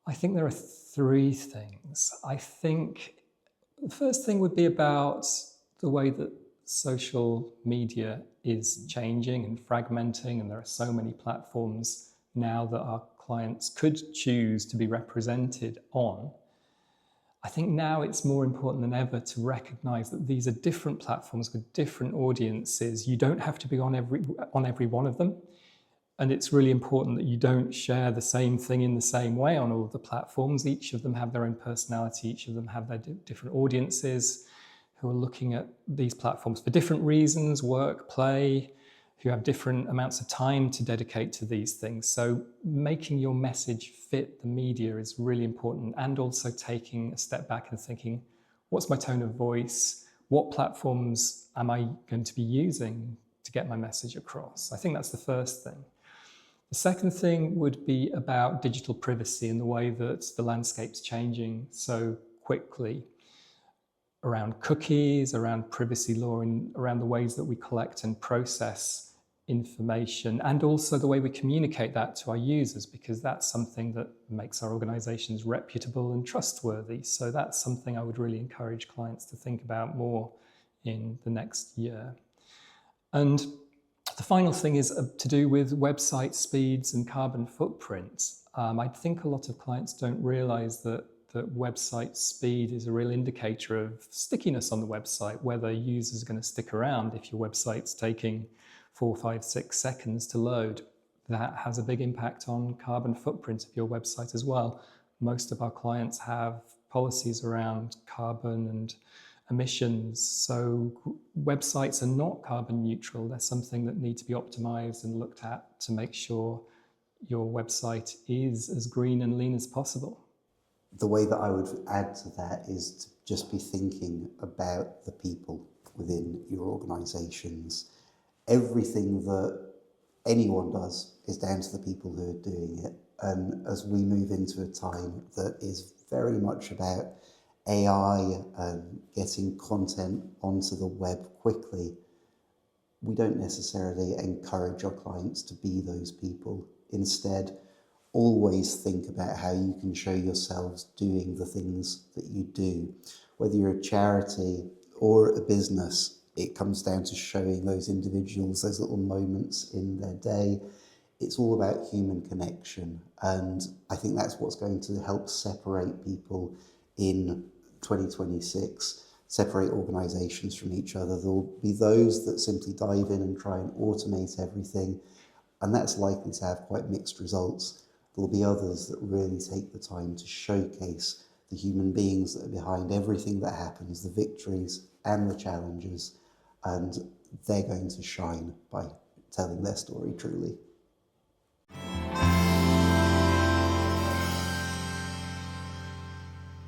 I think there are three things. I think the first thing would be about the way that social media is changing and fragmenting, and there are so many platforms now that our clients could choose to be represented on. I think now it's more important than ever to recognize that these are different platforms with different audiences. You don't have to be on every one of them. And it's really important that you don't share the same thing in the same way on all of the platforms. Each of them have their own personality. Each of them have their different audiences who are looking at these platforms for different reasons, work, play, who have different amounts of time to dedicate to these things. So making your message fit the media is really important, and also taking a step back and thinking, what's my tone of voice? What platforms am I going to be using to get my message across? I think that's the first thing. The second thing would be about digital privacy and the way that the landscape's changing so quickly around cookies, around privacy law, and around the ways that we collect and process information, and also the way we communicate that to our users, because that's something that makes our organizations reputable and trustworthy. So that's something I would really encourage clients to think about more in the next year. And the final thing is to do with website speeds and carbon footprint. I think a lot of clients don't realize that website speed is a real indicator of stickiness on the website, whether users are going to stick around. If your website's taking 4, 5, 6 seconds to load, that has a big impact on carbon footprint of your website as well. Most of our clients have policies around carbon and emissions, so websites are not carbon neutral. They're something that need to be optimized and looked at to make sure your website is as green and lean as possible. The way that I would add to that is to just be thinking about the people within your organizations. Everything that anyone does is down to the people who are doing it. And as we move into a time that is very much about AI and getting content onto the web quickly, we don't necessarily encourage our clients to be those people. Instead, always think about how you can show yourselves doing the things that you do. Whether you're a charity or a business, it comes down to showing those individuals those little moments in their day. It's all about human connection. And I think that's what's going to help separate people in 2026, separate organizations from each other. There'll be those that simply dive in and try and automate everything, and that's likely to have quite mixed results. There'll be others that really take the time to showcase the human beings that are behind everything that happens, the victories and the challenges, and they're going to shine by telling their story truly.